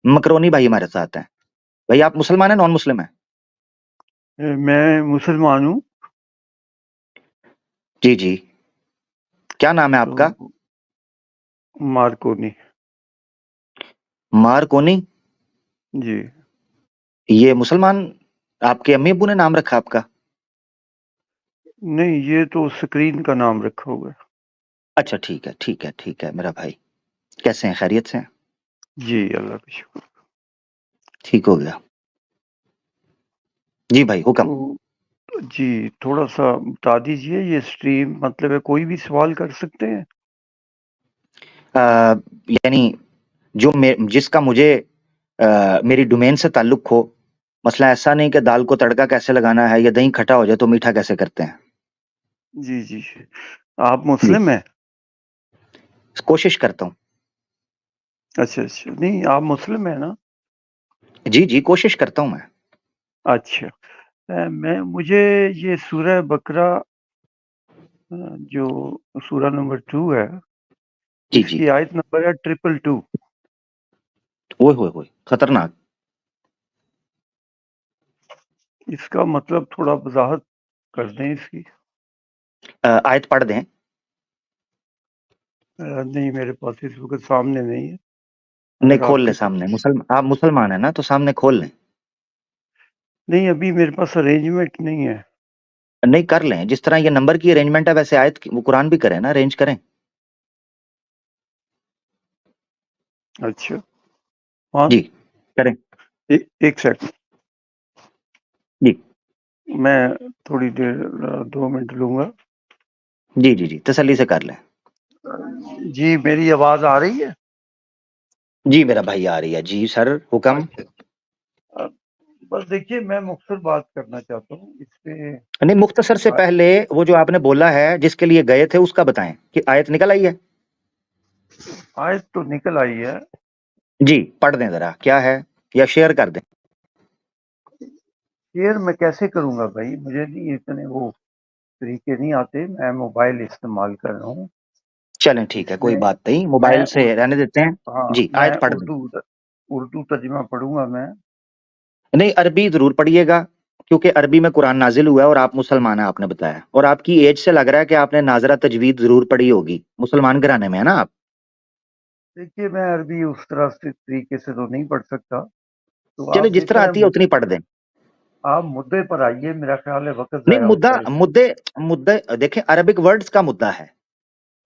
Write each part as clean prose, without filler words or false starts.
مکرونی بھائی ہمارے ساتھ ہیں. بھائی آپ مسلمان ہیں نان مسلم ہیں؟ میں مسلمان ہوں. جی جی. کیا نام ہے آپ کا؟ تو مارکونی. مارکونی. جی. یہ مسلمان آپ کے امی ابو نے نام رکھا آپ کا؟ نہیں، یہ تو اسکرین کا نام رکھا ہوا ہے. اچھا ٹھیک ہے ٹھیک ہے ٹھیک ہے میرا بھائی. کیسے ہیں؟ خیریت سے ہیں؟ جی، اللہ کا شکر. ٹھیک ہو گیا. جی بھائی حکم. تو جی تھوڑا سا بتا دیجئے، یہ اسٹریم مطلب ہے کوئی بھی سوال کر سکتے ہیں؟ یعنی جو جس کا مجھے میری ڈومین سے تعلق ہو. مسئلہ ایسا نہیں کہ دال کو تڑکا کیسے لگانا ہے یا دہی کھٹا ہو جائے تو میٹھا کیسے کرتے ہیں. جی جی. آپ جی مسلم ہیں؟ کوشش کرتا ہوں. اچھا اچھا. نہیں، آپ مسلم ہیں نا؟ جی جی کوشش کرتا ہوں میں. اچھا. مجھے یہ سورہ بقرہ جو سورہ نمبر 2 ہے، جی اس جی. کی آیت نمبر ہے 222. اوئے ہوئے ہوئے خطرناک. اس کا مطلب تھوڑا وضاحت کر دیں اس کی. آیت پڑھ دیں. نہیں، میرے پاس اس وقت سامنے نہیں ہے. نہیں اگر کھول آپ لیں کے سامنے. پاس. آپ مسلمان ہیں نا تو سامنے کھول لیں. نہیں، ابھی میرے پاس ارینجمنٹ نہیں ہے. نہیں کر لیں. جس طرح یہ نمبر کی ارینجمنٹ ہے ویسے آیت وہ قرآن بھی کریں نا، ارینج کریں. اچھا. ہاں. جی کریں. ایک سیکنڈ. جی میں تھوڑی دیر 2 منٹ لوں گا. جی جی جی تسلی سے کر لیں. جی، میری آواز آ رہی ہے؟ جی میرا بھائی آ رہی ہے. جی سر حکم. اچھا. بس دیکھیے، میں مختصر بات کرنا چاہتا ہوں اس پہ. نہیں مختصر سے پہلے وہ جو آپ نے بولا ہے جس کے لیے گئے تھے اس کا بتائیں کہ آیت نکل آئی ہے. آیت تو نکل آئی ہے. جی پڑھ دیں ذرا کیا ہے یا شیئر کر دیں. شیئر میں کیسے کروں گا بھائی؟ مجھے نہیں اتنے وہ طریقے نہیں آتے. میں موبائل استعمال کر رہا ہوں. چلیں ٹھیک ہے اس کوئی میں بات نہیں، میں موبائل سے رہنے دیتے ہیں. ہاں، جی میں آیت پڑھ دیں. اردو ترجمہ پڑھوں گا میں. نہیں عربی ضرور پڑھیے گا کیونکہ عربی میں قرآن نازل ہوا ہے اور آپ مسلمان ہیں آپ نے بتایا، اور آپ کی ایج سے لگ رہا ہے کہ آپ نے ناظرہ تجوید ضرور پڑھی ہوگی. مسلمان گھرانے میں ہے نا آپ؟ دیکھیے، میں عربی اس طرح سے طریقے سے تو نہیں پڑھ سکتا. تو چلے آپ جس طرح بہتر آتی ہے ہے اتنی پڑھ دیں. آپ مدعے پر آئیے. میرا خیال ہے وقت نہیں ضائع ہوتا ہے اس میں. مدعے دیکھیں عربک ورڈز کا مدعا ہے.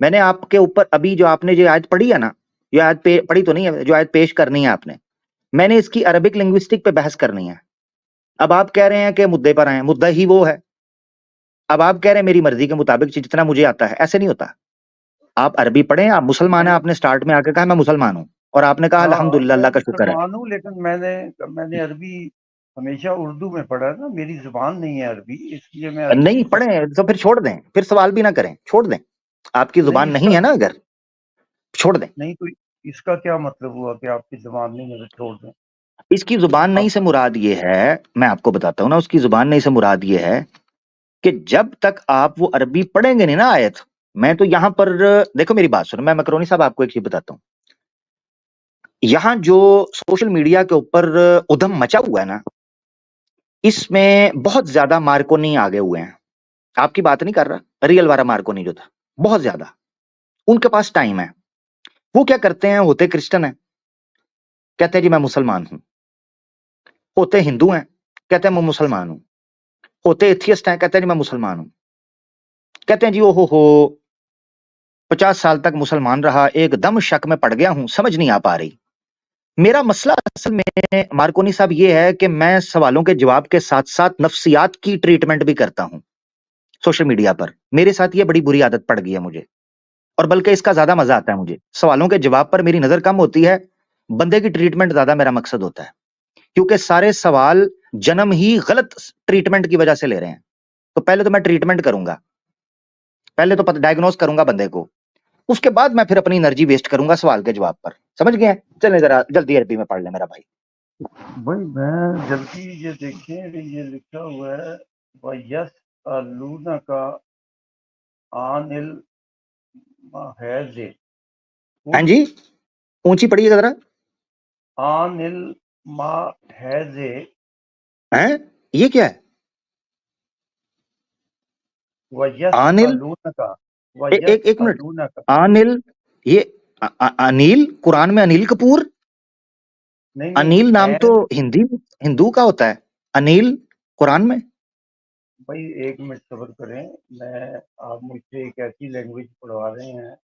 میں نے آپ کے اوپر ابھی جو آپ نے جو آیت پڑھی ہے نا، یہ آیت پڑھی تو نہیں ہے، جو آیت پیش کرنی ہے آپ نے، میں نے اس کی عربک لنگوسٹک پہ بحث کرنی ہے. اب آپ کہہ رہے ہیں کہ مدعے پر آئیں، مدعا ہی وہ ہے. اب آپ کہہ رہے ہیں میری مرضی کے مطابق جتنا مجھے آتا ہے، ایسے نہیں ہوتا. آپ عربی پڑھیں. آپ مسلمان ہیں، میں آپ نے سٹارٹ میں آ کے کہا میں مسلمان ہوں اور آپ نے کہا ہاں، الحمدللہ میں اللہ کا شکر ہے. مسلمان ہوں، لیکن میں نے عربی ہمیشہ اردو میں پڑھا ہے نا. میری زبان نہیں ہے عربی، اس لیے میں عربی نہیں نہیں پڑھ پڑھیں تو پھر چھوڑ دیں، پھر سوال بھی نہ کریں، چھوڑ دیں. آپ کی نہیں زبان اس کا نہیں ہے نا اگر، چھوڑ دیں. نہیں تو اس کا کیا مطلب ہوا کہ آپ کی زبان نہیں ہے چھوڑ دیں؟ اس کی زبان نہیں آپ سے مراد یہ ہے، میں آپ کو بتاتا ہوں نا، اس کی زبان نہیں سے مراد یہ ہے کہ جب تک آپ وہ عربی پڑھیں گے نہیں نا آیت. میں تو یہاں پر دیکھو میری بات سنو، میں مکرونی صاحب آپ کو ایک چیز بتاتا ہوں. یہاں جو سوشل میڈیا کے اوپر ادھم مچا ہوا ہے نا، اس میں بہت زیادہ مارکونی آگے ہوئے ہیں. آپ کی بات نہیں کر رہا، ریئل والا مارکونی جو تھا بہت زیادہ. ان کے پاس ٹائم ہے. وہ کیا کرتے ہیں، ہوتے کرسچن ہیں کہتے ہیں جی میں مسلمان ہوں. ہوتے ہندو ہیں کہتے ہیں میں مسلمان ہوں. ہوتے ایتھیسٹ ہیں کہتے ہیں جی میں مسلمان ہوں. کہتے ہیں جی او ہو 50 سال تک مسلمان رہا، ایک دم شک میں پڑ گیا ہوں، سمجھ نہیں آ پا رہی. میرا مسئلہ اصل میں مارکونی صاحب یہ ہے کہ میں سوالوں کے جواب کے ساتھ ساتھ نفسیات کی ٹریٹمنٹ بھی کرتا ہوں سوشل میڈیا پر. میرے ساتھ یہ بڑی بری عادت پڑ گئی ہے مجھے، اور بلکہ اس کا زیادہ مزہ آتا ہے مجھے. سوالوں کے جواب پر میری نظر کم ہوتی ہے، بندے کی ٹریٹمنٹ زیادہ میرا مقصد ہوتا ہے. کیونکہ سارے سوال جنم ہی غلط ٹریٹمنٹ کی وجہ سے لے رہے ہیں. تو پہلے تو میں ٹریٹمنٹ کروں گا، پہلے تو ڈائگنوز کروں گا بندے کو، اس کے بعد میں پھر اپنی انرجی ویسٹ کروں گا سوال کے جواب پر. سمجھ گئے؟ چلیں ذرا جلدی عربی میں پڑھ لیں میرا بھائی. بھائی میں جلدی یہ دیکھیں کہ یہ لکھا ہوا ہے وَيَسْأَلُونَكَ عَنِ الْمَحِيضِ. ہاں جی اونچی پڑھیے ذرا. आनिल मा हैजे हैं? ये क्या है? वयस अनिल, अलून का एक मिनट, अलून का अनिल, ये अनिल, कुरान में अनिल कपूर? नहीं नहीं अनिल नाम तो एन हिंदू का होता है, अनिल कुरान में? भाई एक मिनट सब्र करें। मैं आप मुझसे एक ऐसी लैंग्वेज पढ़वा रहे हैं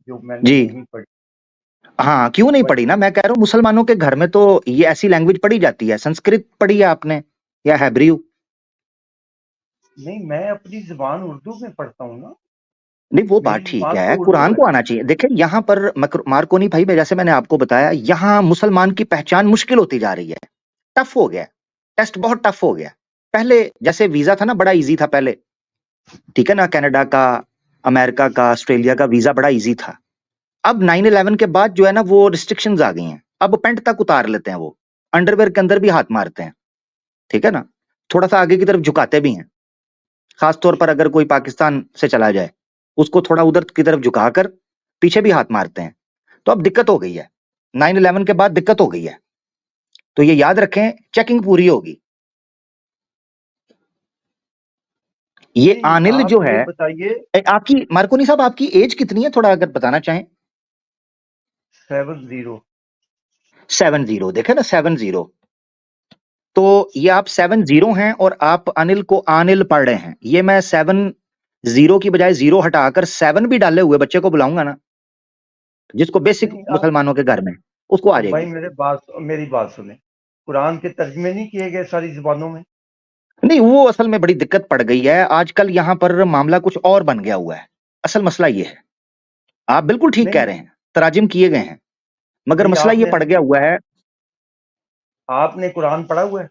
जो मैंने जी नहीं पढ़ी। हाँ, क्यों नहीं भाई पढ़ी ना? मैं कह रहा हूँ मुसलमानों के घर में तो ये ऐसी लैंग्वेज पढ़ी जाती है। संस्कृत पढ़ी है आपने या हेब्रियू? नहीं, मैं अपनी जुबान उर्दू में पढ़ता हूँ ना, नहीं, वो बात मेरी ठीक जुबान है, तो उर्दू कुरान है। को आना चाहिए। देखिए यहाँ पर मार्कोनी भाई, मैं जैसे मैंने आपको बताया, यहाँ मुसलमान की पहचान मुश्किल होती जा रही है, टफ हो गया, टेस्ट बहुत टफ हो गया। पहले जैसे वीजा था ना, बड़ा इजी था पहले, ठीक है ना? कनाडा का, अमेरिका का, ऑस्ट्रेलिया का वीजा बड़ा इजी था। अब 9/11 के बाद जो है ना, वो रिस्ट्रिक्शंस आ गई हैं। अब पेंट तक उतार लेते हैं, वो अंडरवेयर के अंदर भी हाथ मारते हैं, ठीक है ना? थोड़ा सा आगे की तरफ झुकाते भी हैं, खासतौर पर अगर कोई पाकिस्तान से चला जाए, उसको थोड़ा उधर की तरफ झुकाकर पीछे भी हाथ मारते हैं। तो अब दिक्कत हो गई है, 9/11 के बाद दिक्कत हो गई है। तो ये याद रखें, चेकिंग पूरी होगी। ये नहीं, आनिल आप जो ये है, बताइए। आपकी मार्कोनी साहब, आपकी एज कितनी है, थोड़ा अगर बताना चाहें? 70 70, देखे ना, 70। तो ये आप 70 हैं और आप अनिल को आनिल पढ़ रहे हैं। ये मैं 70 की बजाय 0 हटाकर 7 भी डाले हुए बच्चे को बुलाऊंगा ना, जिसको बेसिक नहीं आप मुसलमानों के घर में, उसको आ भाई जाएगी। मेरी बात सुने। कुरान के तर्जमे नहीं किए गए सारी जुबानों में? नहीं, वो असल में बड़ी दिक्कत पड़ गई है आजकल, यहां पर मामला कुछ और बन गया हुआ है। असल मसला ये है, आप बिल्कुल ठीक कह नहीं रहे हैं, तराजिम किए गए हैं, मगर भाई, मसला ये पड़ गया हुआ है। आपने कुरान पढ़ा हुआ है?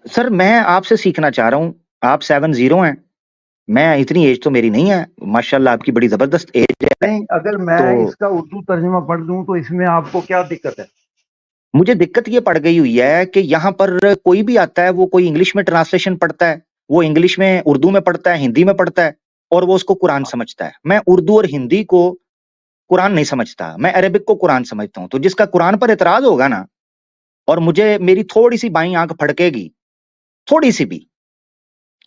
सर मैं आपसे सीखना चाह रहा हूं, आप 70 हैं, मैं इतनी एज तो मेरी नहीं है, माशाल्लाह आपकी बड़ी जबरदस्त एज है। नहीं, अगर मैं तो इसका उर्दू तर्जमा पढ़ दूं तो इसमें आपको क्या दिक्कत है? मुझे दिक्कत ये पड़ गई हुई है कि यहाँ पर कोई भी आता है, वो कोई इंग्लिश में ट्रांसलेशन पढ़ता है, वो इंग्लिश में, उर्दू में पढ़ता है, हिंदी में पढ़ता है, और वो उसको कुरान समझता है। मैं उर्दू और हिंदी को कुरान नहीं समझता, मैं अरेबिक को कुरान समझता हूँ। तो जिसका कुरान पर एतराज होगा ना, और मुझे मेरी थोड़ी सी बाईं आंख फड़केगी, थोड़ी सी भी,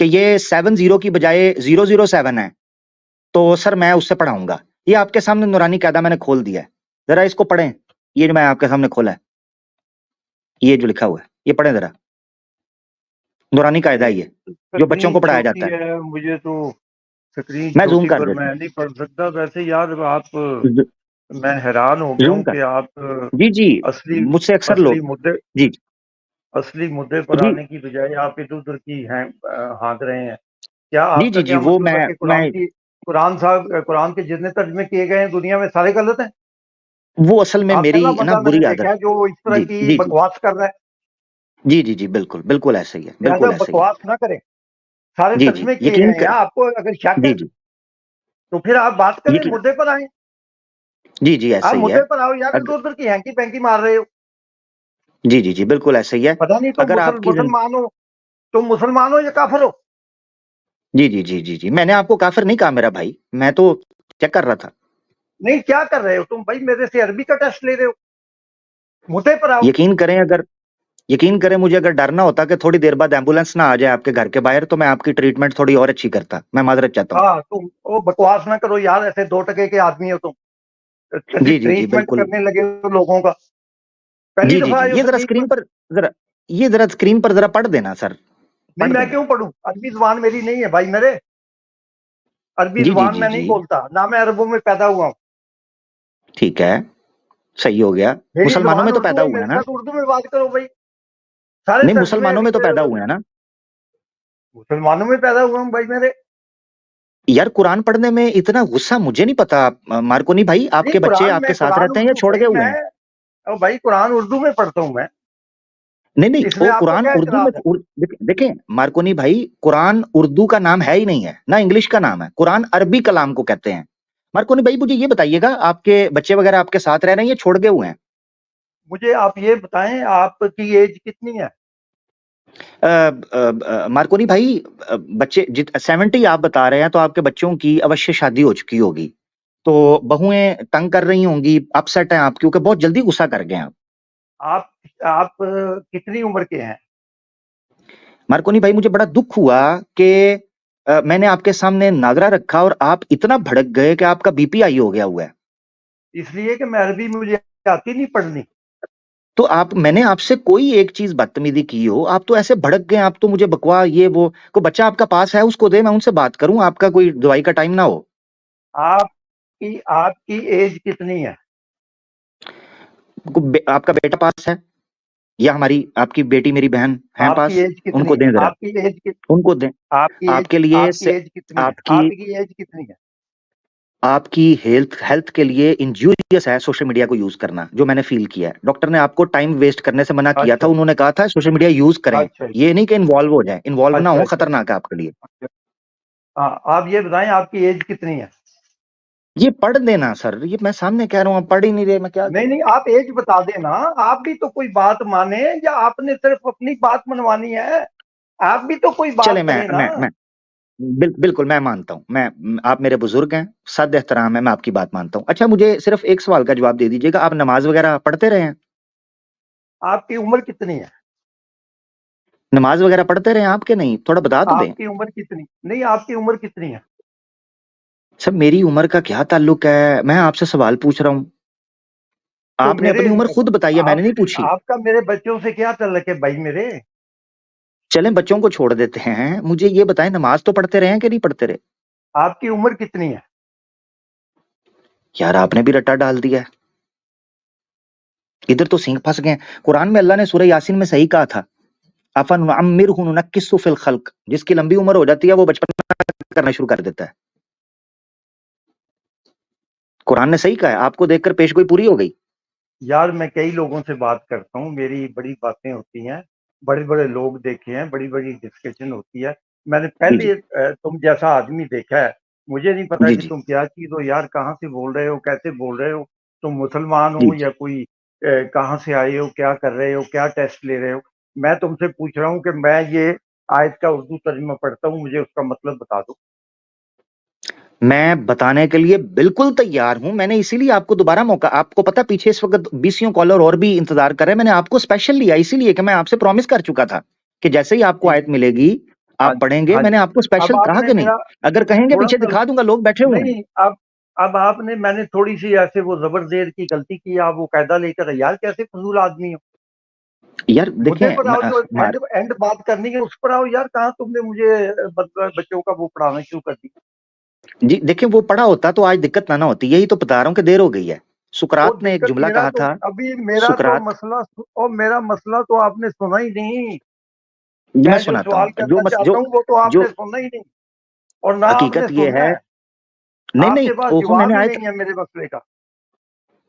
कि ये 70 की बजाय 007 है, तो सर मैं उससे पढ़ाऊंगा। ये आपके सामने नूरानी कायदा मैंने खोल दिया है, जरा इसको पढ़ें। ये जो मैं आपके सामने खोला है, ये जो लिखा हुआ है, ये पढ़ें जरा। नूरानी कायदा नहीं, ये जो बच्चों स्क्रीन को पढ़ाया छोटी जाता है। है, मुझे तो स्क्रीन मैं जूम छोटी कर पर देता मैं नहीं पढ़ सकता। वैसे यार आप, हूँ, मैं हैरान हो गया जूम हूँ कर। कि आप जी जी, असली मुझसे अक्सर असली लोग। मुद्दे जी असली मुद्दे पर जी आने की बजाय आप इधर उधर की हैं हाँक रहे हैं। क्या जी आपका जी जी, क्या वो मतलब है कि मैं कुरान के जितने तर्जमे किए गए हैं दुनिया में सारे गलत हैं? वो असल में आप मेरी पहला ना बंदा मैंने बुरी देखा आदत। है जो इस तरह जी की जी जी बकवास कर रहा है। जी जी जी, बिल्कुल बिल्कुल ऐसा ही है, लिहाजा बिल्कुल ऐसा ही है। बकवास ना करें। सारे जी जी, तर्जमे किए यकीन गए हैं। कर। आपको अगर शक है जी जी, तो फिर आप बात करें, यकीन। मुद्दे पर आए। जी जी, ऐसा आप ही है। मुद्दे पर आओ यार, अग, इधर उधर की हैंकी पैंकी मार रहे हो। जी जी जी, बिल्कुल ऐसा ही है। पता नहीं तुम अगर आपकी मुसलमान हो या काफिर हो। जी जी जी जी जी, मैंने आपको काफिर नहीं कहा मेरा भाई, मैं तो चेक कर रहा था। नहीं, क्या कर रहे हो तुम भाई? मेरे से अरबी का टेस्ट ले रहे हो। मुद्दे पर आओ। यकीन करें, अगर यकीन करें, मुझे अगर डरना होता कि थोड़ी देर बाद एम्बुलेंस ना आ जाए आपके घर के बाहर, तो मैं आपकी ट्रीटमेंट थोड़ी और अच्छी करता। मैं माजरत चाहता हूँ। हाँ, तुम वो बकवास ना करो यार, ऐसे 2 टके के आदमी हो तुम। ऐसी जी जी जी, ट्रीटमेंट बिल्कुल। करने लगे हो लोगों का। पहली जी जी दफा जी, आए हो ये जरा स्क्रीन पर। स्क्रीन पर, जरा ये जरा स्क्रीन पर जरा पढ़ देना सर, नहीं, पढ़ मैं देना। क्यों पढ़ूं? अरबी जुबान मेरी नहीं है भाई मेरे। अरबी जी जी जुबान जी मैं नहीं जी, बोलता ना, मैं अरबों में पैदा हुआ हूँ। ठीक है, सही हो गया। मेरी मुसलमानों जुबान में तो उर्दू पैदा है, हुए हैं मेरे ना? साथ उर्दू में बात करो भाई। सारे नहीं, तर्जमे मुसलमानों में तो पैदा हुए हैं ना? मुसलमानों में पैदा हुआ हूँ भाई मेरे। यार कुरान पढ़ने में इतना गुस्सा मुझे नहीं पता। मार्कोनी भाई, नहीं, आपके बच्चे आपके साथ कुरान रहते हैं या उर्दू छोड़ भाई गए हुए मैं। हैं? और भाई कुरान उर्दू में पढ़ता हूँ मैं। नहीं नहीं, इसमें वो आपको कुरान क्या उर्दू में, इतराज है? देखें मार्कोनी भाई, कुरान उर्दू का नाम है ही नहीं है ना, इंग्लिश का नाम है। कुरान अरबी कलाम को कहते हैं। मार्कोनी भाई, मुझे ये बताइएगा, आपके बच्चे वगैरह आपके साथ रह रहे हैं या छोड़ गए हुए हैं? मुझे आप ये बताएं, आपकी एज कितनी है? मार्कोनी भाई, बच्चे 70 आप बता रहे हैं, तो आपके बच्चों की अवश्य शादी हो चुकी होगी, तो बहुएं तंग कर रही होंगी, अपसेट हैं आप, क्योंकि बहुत जल्दी गुस्सा कर गए आप। आप कितनी उम्र के हैं? मार्कोनी भाई, मुझे बड़ा दुख हुआ कि मैंने आपके सामने नादरा रखा और आप इतना भड़क गए कि आपका बीपी हाई हो गया हुआ है। इसलिए कि मैं अरबी मुझे आती नहीं पढ़नी। तो मैंने आपसे कोई एक चीज बदतमीजी की हो, आप तो ऐसे भड़क गए, आप तो मुझे बकवा ये वो। कोई बच्चा आपका पास है, उसको दे, मैं उनसे बात करूं, आपका कोई दवाई का टाइम ना हो। आपकी एज कितनी है? आपका बेटा पास है या आपकी बेटी, मेरी बहन है आपकी पास? एज कितनी उनको दें है? जरा, उनको दें। आपके लिए आपकी एज कितनी है? आपकी आपकी एज कितनी है? आपकी हेल्थ के लिए इंजूरियस है सोशल मीडिया को यूज करना, जो मैंने फील किया है। डॉक्टर ने आपको टाइम वेस्ट करने से मना किया था, अच्छा उन्होंने कहा था सोशल मीडिया यूज करें, अच्छा ये नहीं कि इन्वॉल्व हो जाए, इन्वॉल्व ना अच्छा हो, अच्छा। खतरनाक है आपके लिए। हाँ, आप ये बताएं आपकी एज कितनी है? ये पढ़ देना सर, ये मैं सामने कह रहा हूँ, आप पढ़ ही नहीं रहे, मैं क्या नहीं करूं? नहीं, आप एज बता देना। आप भी तो कोई बात माने, या आपने सिर्फ अपनी बात मनवानी है? आप भी तो कोई बात चले, करें ना। मैं बिल्कुल मैं मानता हूँ, आप मेरे बुजुर्ग हैं, सद एहतराम है, मैं आपकी बात मानता हूँ। अच्छा, मुझे सिर्फ एक सवाल का जवाब दे दीजिएगा, आप नमाज वगैरह पढ़ते रहे हैं? आपकी उम्र कितनी है? नमाज वगैरह पढ़ते रहे हैं आपके? नहीं, थोड़ा बता तो दें। आपकी उम्र कितनी? नहीं, आपकी उम्र कितनी है? सर, मेरी उम्र का क्या ताल्लुक है, मैं आपसे सवाल पूछ रहा हूँ। तो आपने अपनी उम्र खुद बताई है, मैंने नहीं पूछी। आपका मेरे बच्चों से क्या ताल्लुक है भाई मेरे? चलें, बच्चों को छोड़ देते हैं, मुझे ये बताएं, नमाज तो पढ़ते रहे हैं कि नहीं पढ़ते रहे? आपकी उम्र कितनी है? यार, आपने भी रट्टा डाल दिया है, इधर तो सिंह फंस गए। कुरान में अल्लाह ने सूरह यासीन में सही कहा था, अफन नुअम्मिरहु नुनक्किसु फिल खल्क, जिसकी लंबी उम्र हो जाती है वो बचपन करना शुरू कर देता है। कुरान ने सही कहा है, आपको देखकर पेशगोई पूरी हो गई। यार, मैं कई लोगों से बात करता हूँ, मेरी बड़ी बातें होती हैं, बड़े बड़े लोग देखे हैं, बड़ी बड़ी डिस्कशन होती है। मैंने जी जी पहले तुम जैसा आदमी देखा है। मुझे नहीं पता जी कि जी तुम क्या चीज हो यार, कहाँ से बोल रहे हो, कैसे बोल रहे हो, तुम मुसलमान जी हो या कोई कहाँ से आए हो, क्या कर रहे हो, क्या टेस्ट ले रहे हो? मैं तुमसे पूछ रहा हूँ कि मैं ये आयत का उर्दू तर्जुमा पढ़ता हूँ, मुझे उसका मतलब बता दो। मैं बताने के लिए बिल्कुल तैयार हूं, मैंने इसीलिए आपको दोबारा मौका, आपको पता पीछे इस वक्त 20 कॉलर और भी इंतजार कर रहे हैं, मैंने आपको स्पेशल लिया इसीलिए कि मैं आपसे प्रॉमिस कर चुका था कि जैसे ही आपको ठीक आयत है। मिलेगी हाँ आप जी, पढ़ेंगे, हाँ मैंने जी। आपको अब स्पेशल कहा आपने कि नहीं, मेरा अगर कहेंगे थोड़ा पीछे सा, दिखा दूंगा, लोग बैठे हुए हैं। नहीं, अब आपने, मैंने थोड़ी सी ऐसे वो जबरदेर की गलती की, आप वो कायदा लेकर, यार कैसे फजूल आदमी हो? यार मुद्दे देखें, पर आओ, जो एंड एंड बात करनी है उस पर आओ यार। कहाँ तुमने मुझे बच्चों का वो पढ़ाना शुरू कर दिया? जी देखिए, वो पढ़ा होता तो आज दिक्कत ना होती, यही तो बता रहा हूं कि देर हो गई है। वो सुकरात ने एक दिक्कत जुमला मेरा कहा तो था। अभी मेरा तो सुकरात, मसला, और मेरा मसला तो आपने सुना ही नहीं। मैं मैं जो सुनाता सवाल हूं, करना चाहता हूँ वो तो जो आपने सुनना ही नहीं, और ना आपने हकीकत ये सुनना है, है। नहीं नहीं, आपके पास ओहो, मैंने जवाब ही आयत, नहीं है मेरे मसले का।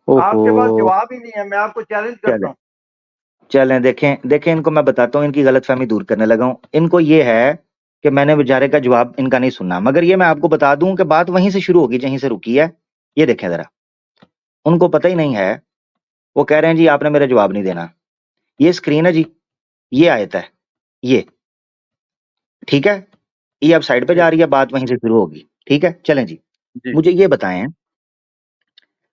ओहो, आपके पास जवाब ही नहीं है, मैं आपको चैलेंज करता चले हूँ। चलें, देखें देखें, इनको मैं बताता हूँ, इनकी गलतफहमी दूर करने लगा हूँ। इनको ये है कि मैंने बेचारे का जवाब इनका नहीं सुना, मगर ये मैं आपको बता दूं कि बात वहीं से शुरू होगी जहीं से रुकी है। ये देखें जरा, उनको पता ही नहीं है, वो कह रहे हैं जी आपने मेरा जवाब नहीं देना। ये स्क्रीन है जी, ये आयत है, ये ठीक है, ये अब साइड पे जा ठीक। रही है, बात वहीं से शुरू होगी, ठीक है, चलें जी। जी। मुझे ये बताएं,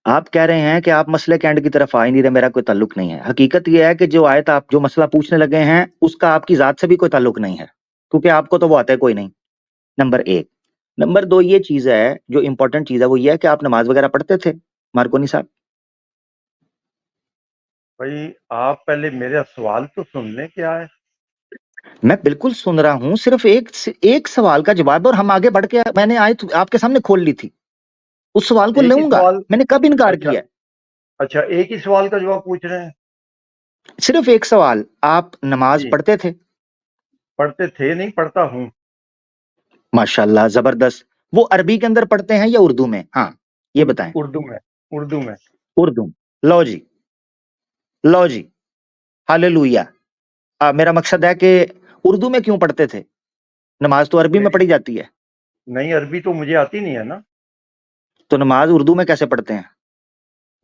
आप कह रहे हैं कि आप मसले के एंड की तरफ आ ही नहीं रहे, मेरा कोई ताल्लुक नहीं है। हकीकत ये है कि जो आयत आप जो मसला पूछने लगे हैं उसका आपकी जात से भी कोई ताल्लुक नहीं है, क्योंकि आपको तो वो आता है कोई नहीं, नंबर एक। नंबर दो, ये चीज है जो इंपॉर्टेंट चीज है, वो ये है कि आप नमाज वगैरह पढ़ते थे मार्कोनी साहब? भाई, आप पहले मेरा सवाल तो सुन लें, क्या है? मैं बिल्कुल सुन रहा हूं, सिर्फ एक सवाल का जवाब, और हम आगे बढ़ के, मैंने आयत आपके सामने खोल ली थी, उस सवाल को एक ही लूंगा, सवाल? मैंने कब इनकार अच्छा किया है? अच्छा, एक ही सवाल का जवाब पूछ रहे हैं? सिर्फ एक सवाल, आप नमाज जी। पढ़ते थे? पढ़ते थे नहीं, पढ़ता हूँ। माशाल्लाह, जबरदस्त। वो अरबी के अंदर पढ़ते हैं या उर्दू में? हाँ, ये बताएं। उर्दू में। उर्दू में। उर्दू। लो जी, लो जी, हालेलुया। मेरा मकसद है कि उर्दू में क्यों पढ़ते थे, नमाज तो अरबी में मेरी, पढ़ी जाती है, नहीं, अरबी तो मुझे आती नहीं है ना। तो नमाज उर्दू में कैसे पढ़ते हैं?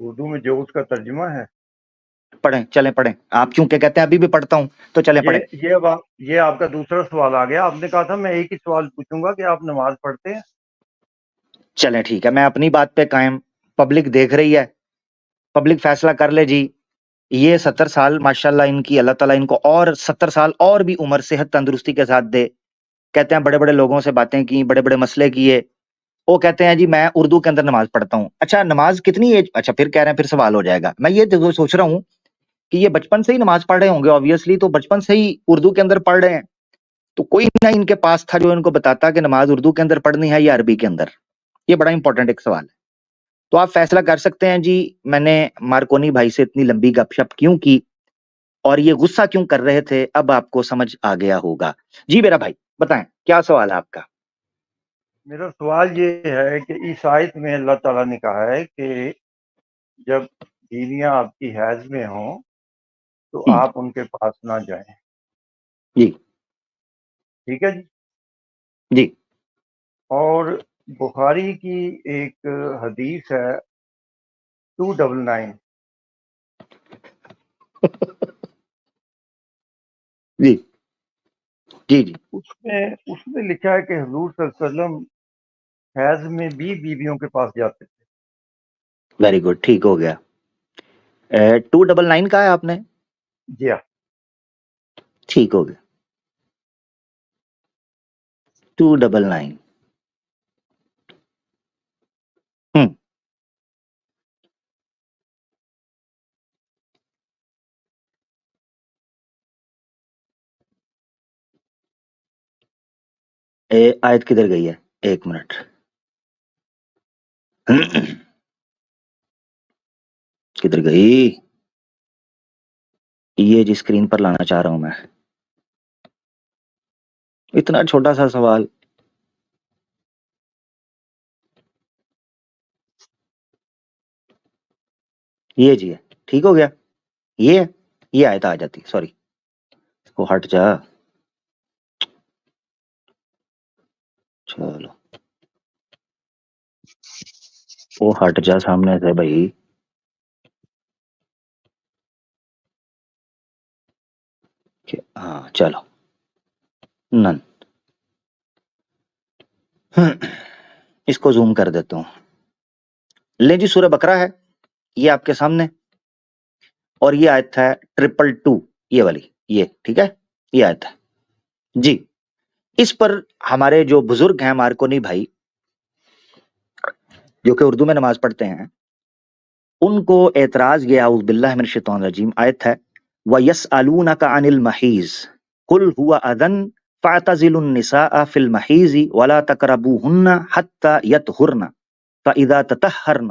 उर्दू में जो उसका तर्जुमा है। पढ़ें, चलें पढ़ें, आप क्योंकि कहते हैं अभी भी पढ़ता हूं, तो चलें ये पढ़ें। ये ये आपका दूसरा सवाल आ गया। आपने कहा था मैं एक ही सवाल पूछूंगा कि आप नमाज पढ़ते हैं। चलें ठीक है, मैं अपनी बात पे कायम, पब्लिक देख रही है, पब्लिक फैसला कर ले जी, یہ 70 سال ماشاءاللہ ان کی اللہ تعالیٰ ان کو اور 70 سال اور بھی عمر صحت تندرستی کے ساتھ دے. کہتے ہیں بڑے بڑے لوگوں سے باتیں کی, بڑے بڑے مسئلے کیے, وہ کہتے ہیں جی میں اردو کے اندر نماز پڑھتا ہوں. اچھا نماز کتنی ایج, اچھا پھر کہہ رہے ہیں پھر سوال ہو جائے گا. میں یہ سوچ رہا ہوں کہ یہ بچپن سے ہی نماز پڑھ رہے ہوں گے آبویسلی, تو بچپن سے ہی اردو کے اندر پڑھ رہے ہیں, تو کوئی نہ ان کے پاس تھا جو ان کو بتاتا کہ نماز اردو کے اندر پڑھنی ہے یا عربی کے اندر. یہ بڑا امپورٹنٹ ایک سوال ہے. تو آپ فیصلہ کر سکتے ہیں جی میں نے مارکونی بھائی سے اتنی لمبی گپ شپ کیوں کی اور یہ غصہ کیوں کر رہے تھے, اب آپ کو سمجھ آ گیا ہوگا. جی میرا بھائی بتائیں کیا سوال ہے آپ کا. میرا سوال یہ ہے کہ اس آیت میں اللہ تعالیٰ نے کہا ہے کہ جب بیویاں آپ کی حیض میں ہوں تو آپ ان کے پاس نہ جائیں. جی ٹھیک ہے جی. جی اور بخاری کی ایک حدیث ہے 299, جی جی جی اس میں لکھا ہے کہ حضور صلی اللہ علیہ وسلم حیض میں بھی بیویوں کے پاس جاتے تھے. ویری گڈ, ٹھیک ہو گیا. 299 کا ہے آپ نے, جی ہاں. ٹھیک ہو گیا. 299 آیت کدھر گئی ہے, ایک منٹ. کدھر گئی, یہ جی اسکرین پر لانا چاہ رہا ہوں میں. اتنا چھوٹا سا سوال. یہ جی ہے, ٹھیک ہو گیا. یہ آیت آ جاتی, سوری اس کو ہٹ جا. چلو وہ ہٹ جا سامنے سے بھائی. ہاں چلو نن اس کو زوم کر دیتا ہوں. لے جی سورہ بقرہ ہے یہ آپ کے سامنے, اور یہ آیت ہے 222, یہ والی, یہ ٹھیک ہے, یہ آیت ہے جی. اس پر ہمارے جو بزرگ ہیں مارکونی بھائی جو کہ اردو میں نماز پڑھتے ہیں, ان کو اعتراض یہ, اعوذ باللہ من الشیطان الرجیم, آیت ہے وَيَسْأَلُونَكَ عَنِ الْمَحِيزِ قُلْ هُوَ أَذًى فَاعْتَزِلُوا النِّسَاءَ فِي الْمَحِيزِ وَلَا تَقْرَبُوهُنَّ حَتَّى يَطْهُرْنَ فَإِذَا تَطَهَّرْنَ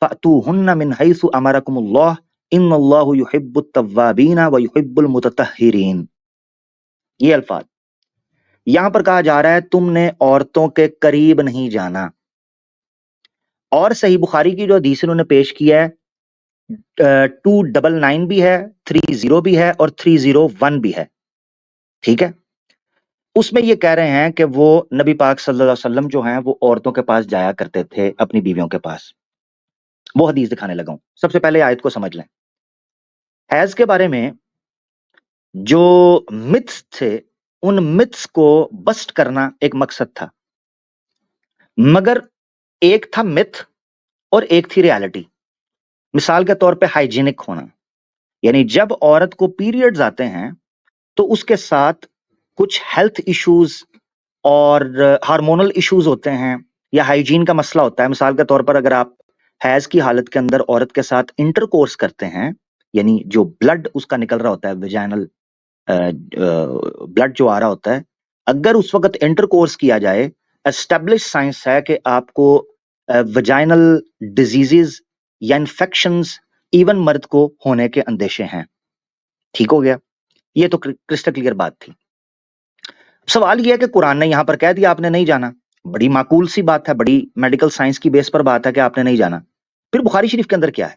فَأْتُوهُنَّ مِنْ حَيْثُ أَمَرَكُمُ اللَّهُ إِنَّ اللَّهَ يُحِبُّ التَّوَّابِينَ وَيُحِبُّ الْمُتَطَهِّرِينَ. یہ الفاظ یہاں پر کہا جا رہا ہے تم نے عورتوں کے قریب نہیں جانا. اور صحیح بخاری کی جو حدیث انہوں نے پیش کیا ہے 299 بھی ہے, 30 بھی ہے, اور 301 بھی ہے, ٹھیک ہے. اس میں یہ کہہ رہے ہیں کہ وہ نبی پاک صلی اللہ علیہ وسلم جو ہیں وہ عورتوں کے پاس جایا کرتے تھے, اپنی بیویوں کے پاس. وہ حدیث دکھانے لگا ہوں. سب سے پہلے آیت کو سمجھ لیں. حیض کے بارے میں جو متس تھے ان متس کو بسٹ کرنا ایک مقصد تھا, مگر ایک تھا متھ اور ایک تھی ریالٹی. مثال کے طور پہ ہائیجینک ہونا, یعنی جب عورت کو پیریڈز آتے ہیں تو اس کے ساتھ کچھ ہیلتھ ایشوز اور ہارمونل ایشوز ہوتے ہیں یا ہائیجین کا مسئلہ ہوتا ہے. مثال کے طور پر اگر آپ حیض کی حالت کے اندر عورت کے ساتھ انٹر کورس کرتے ہیں, یعنی جو بلڈ اس کا نکل رہا ہوتا ہے, ویجائنل بلڈ جو آ رہا ہوتا ہے, اگر اس وقت انٹر کورس کیا جائے, اسٹیبلش سائنس ہے کہ آپ کو ویجائنل ڈیزیزز یا انفیکشنز ایون مرد کو ہونے کے اندیشے ہیں. ٹھیک ہو گیا, یہ تو کرسٹل کلیئر بات تھی. سوال یہ ہے کہ قرآن نے یہاں پر کہہ دیا آپ نے نہیں جانا, بڑی معقول سی بات ہے, بڑی میڈیکل سائنس کی بیس پر بات ہے کہ آپ نے نہیں جانا. پھر بخاری شریف کے اندر کیا ہے؟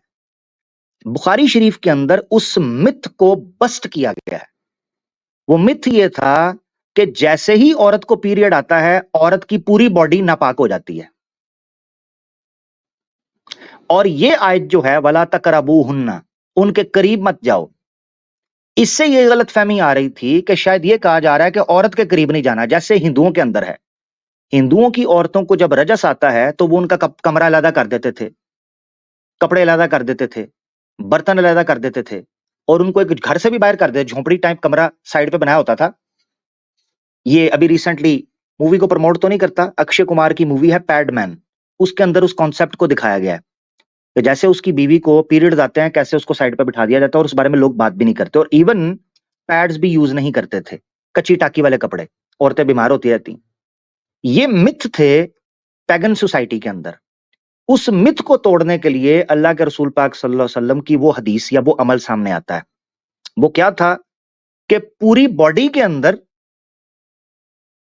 بخاری شریف کے اندر اس مت کو بسٹ کیا گیا ہے. وہ مت یہ تھا کہ جیسے ہی عورت کو پیریڈ آتا ہے عورت کی پوری باڈی ناپاک ہو جاتی ہے, اور یہ آیت جو ہے وَلَا تَقْرَبُوهُنَّ, ان کے قریب مت جاؤ, اس سے یہ غلط فہمی آ رہی تھی کہ شاید یہ کہا جا رہا ہے کہ عورت کے قریب نہیں جانا, جیسے ہندوؤں کے اندر ہے. ہندوؤں کی عورتوں کو جب رجس آتا ہے تو وہ ان کا کمرہ علیحدہ کر دیتے تھے, کپڑے علیحدہ کر دیتے تھے, बर्तन अलहदा कर देते थे और उनको एक घर से भी बाहर कर देते, झोंपड़ी टाइप कमरा साइड पे बनाया होता था। ये अभी रिसेंटली मूवी को प्रमोट तो नहीं करता, अक्षय कुमार की मूवी है पैडमैन, उसके अंदर उस कॉन्सेप्ट को दिखाया गया है कि जैसे उसकी बीवी को पीरियड्स आते हैं कैसे उसको साइड पे बिठा दिया जाता है और उस बारे में लोग बात भी नहीं करते, और इवन पैड्स भी यूज नहीं करते थे, कच्ची टाकी वाले कपड़े, औरतें बीमार होती रहती। ये मिथ थे पैगन सोसाइटी के अंदर। उस मिथ को तोड़ने के लिए अल्लाह के रसूल पाक सल्लल्लाहु अलैहि वसल्लम की वो हदीस या वो अमल सामने आता है। वो क्या था कि पूरी बॉडी के अंदर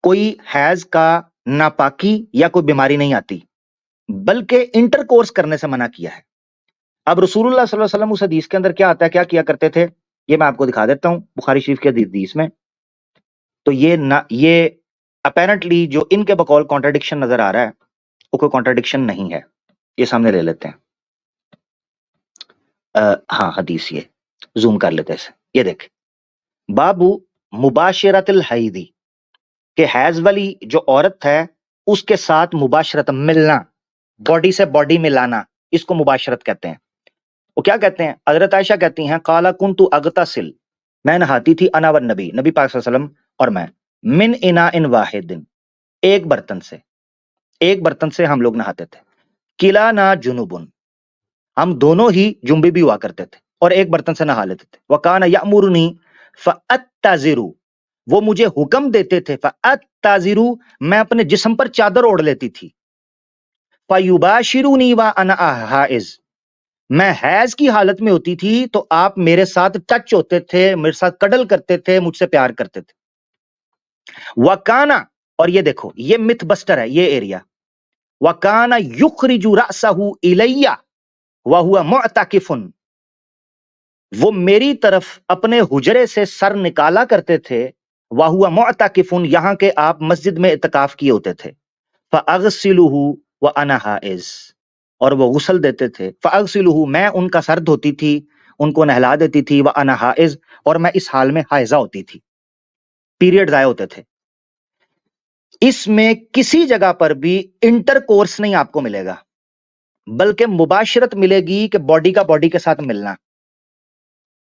कोई हैज का नापाकी या कोई बीमारी नहीं आती, बल्कि इंटरकोर्स करने से मना किया है। अब रसूलुल्लाह सल्लल्लाहु अलैहि वसल्लम उस हदीस के अंदर क्या आता है, क्या किया करते थे, ये मैं आपको दिखा देता हूं बुखारी शरीफ के हदीस में। तो ये अपेरेंटली जो इनके बकौल कॉन्ट्राडिक्शन नजर आ रहा है वो कोई कॉन्ट्राडिक्शन नहीं है। ये सामने ले लेते हैं। हाँ, हदीस ये जूम कर लेते हैं। ये देख, बाबू मुबाशिरतिल हैदी, कि हैज वाली जो औरत है उसके साथ मुबाशरत, मिलना, बॉडी से बॉडी मिलाना, इसको मुबाशरत कहते हैं। वो क्या कहते हैं, हजरत आयशा कहती हैं काला कुंतु अगतसिल, मैं नहाती थी अना वन नबी, नबी पाक सल्लल्लाहु अलैहि वसल्लम और मैं, मिन इना इन वाहिदिन, एक बर्तन से हम लोग नहाते थे, किला ना जुनुबुन, हम दोनों ही जुम्बी भी हुआ करते थे और एक बर्तन से नहा लेते थे। वकाना यामुरुनी फअत्ताजिरु, वो मुझे हुक्म देते थे, फअत्ताजिरु, मैं अपने जिस्म पर चादर ओढ़ लेती थी, फयुबाशिरुनी व अना हाइज, मैं हैज की हालत में होती थी तो आप मेरे साथ टच होते थे, मेरे साथ कडल करते थे, मुझसे प्यार करते थे। वकाना, और ये देखो ये मिथ बस्टर है ये एरिया, वकाना युखरिजु रअसहु इलैया व हुवा मुअतकिफुन, वो मेरी तरफ अपने हुजरे से सर निकाला करते थे, व हुवा मुअतकिफुन, यहां के आप मस्जिद में इत्तिकाफ किए होते थे, फअगसिलुहु व अना हाइज, और वो गुस्ल देते थे, फअगसिलुहु, मैं उनका सर धोती थी, उनको नहला देती थी, व अना हाइज, और मैं इस हाल में हाइजा होती थी, पीरियड्स आए होते थे। इसमें किसी जगह पर भी इंटरकोर्स नहीं आपको मिलेगा, बल्कि मुबाशरत मिलेगी कि बॉडी का बॉडी के साथ मिलना,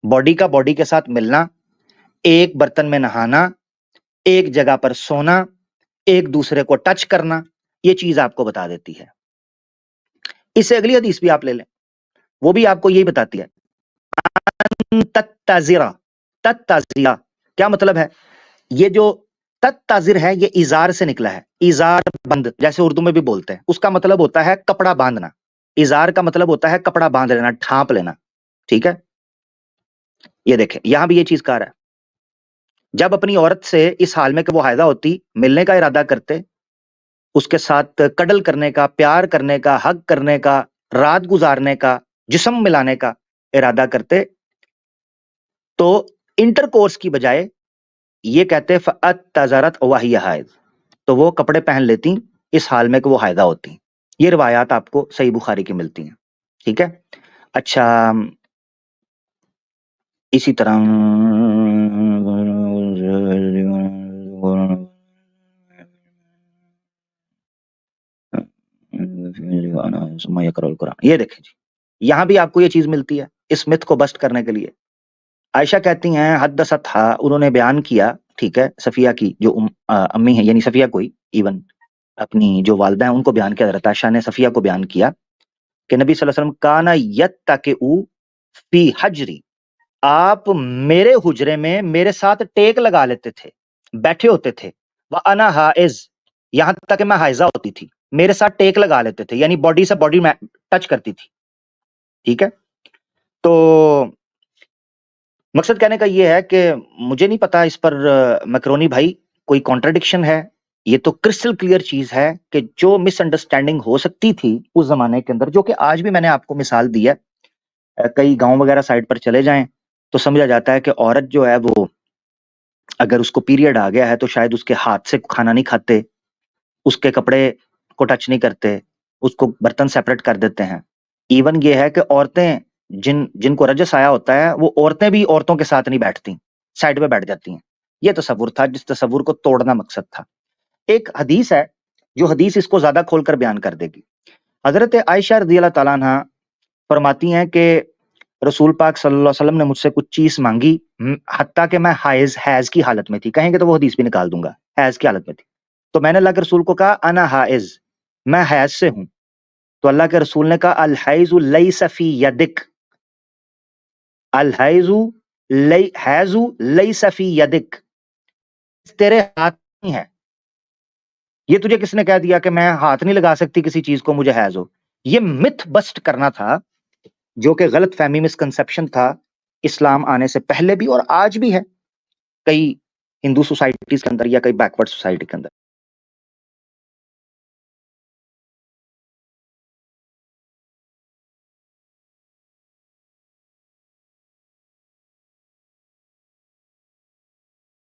बॉडी का बॉडी के साथ मिलना, एक बर्तन में नहाना, एक जगह पर सोना, एक दूसरे को टच करना, ये चीज आपको बता देती है। इससे अगली हदीस भी आप ले लें, वो भी आपको यही बताती है। तत्ताजिरा, तत्ताजिरा क्या मतलब है, ये जो तत्ताजिर है ये इजार से निकला है, इजार बंद, जैसे उर्दू में भी बोलते हैं, उसका मतलब होता है कपड़ा बांधना, इजार का मतलब होता है कपड़ा बांध लेना, ढांप लेना, ठीक है। ये देखें यहां भी ये चीज कह रहा है, जब अपनी औरत से इस हाल में कि वो हायदा होती, मिलने का इरादा करते, उसके साथ कडल करने का, प्यार करने का, हक करने का, रात गुजारने का, जिस्म मिलाने का इरादा करते, तो इंटरकोर्स की बजाय ये कहते फअत्तज़रत वहिय हाइज़, तो वो कपड़े पहन लेती इस हाल में कि वो हायदा होती। ये रिवायात आपको सही बुखारी की मिलती हैं, ठीक है। अच्छा, इसी तरह ये देखें जी, यहां भी आपको ये चीज मिलती है इस मिथ को बस्ट करने के लिए। आयशा कहती हैं हदसत था, उन्होंने बयान किया, ठीक है, सफिया की जो अम्मी है, यानी सफिया कोई इवन अपनी जो वालदा है उनको बयान किया, हज़रत आयशा ने सफिया को बयान किया कि नबी सल्लल्लाहु अलैहि वसल्लम काना यत्तकिउ फी हजरी, आप मेरे हुजरे में मेरे साथ टेक लगा लेते थे, बैठे होते थे, व अना हाइज, यहां तक कि मैं हाइजा होती थी, मेरे साथ टेक लगा लेते थे, यानी बॉडी से बॉडी में टच करती थी, ठीक है। तो मकसद कहने का यह है कि मुझे नहीं पता इस पर मैक्रोनी भाई कोई कॉन्ट्रडिक्शन है, ये तो क्रिस्टल क्लियर चीज है कि जो मिसअंडरस्टैंडिंग हो सकती थी उस जमाने के अंदर, जो कि आज भी मैंने आपको मिसाल दी है, कई गांव वगैरह साइड पर चले जाएं तो समझा जाता है कि औरत जो है वो अगर उसको पीरियड आ गया है तो शायद उसके हाथ से खाना नहीं खाते, उसके कपड़े को टच नहीं करते, उसको बर्तन सेपरेट कर देते हैं। इवन ये है कि औरतें जिनको रजस आया होता है वो औरतें भी औरतों के साथ नहीं बैठती, साइड पे बैठ जाती हैं। ये तसव्वुर था, जिस तसव्वुर को तोड़ना मकसद था। एक हदीस है जो हदीस इसको ज्यादा खोलकर बयान कर देगी। हजरत आयशा रज़ियल्लाहु ताला अन्हा फरमाती हैं कि रसूल पाक सल्लल्लाहु अलैहि वसल्लम ने मुझसे कुछ चीज मांगी, हत्ता कि मैं हैज की हालत में थी, कहेंगे तो वो हदीस भी निकाल दूंगा, हैज की हालत में थी, तो मैंने अल्लाह के रसूल को कहा अना हाइज, मैं हैज से हूं। तो अल्लाह के रसूल ने कहा अल हैजु लैसा फी यदिक, अल हैजु लैसा फी यदिक, तेरे हाथ नहीं है। ये तुझे किसने कह दिया कि मैं हाथ नहीं लगा सकती किसी चीज को, मुझे हैज हो? ये मिथ बस्ट करना था, जो कि गलत फहमी मिसकंसेप्शन था इस्लाम आने से पहले भी और आज भी है कई हिंदू सोसाइटीज के अंदर या कई बैकवर्ड सोसाइटी के अंदर।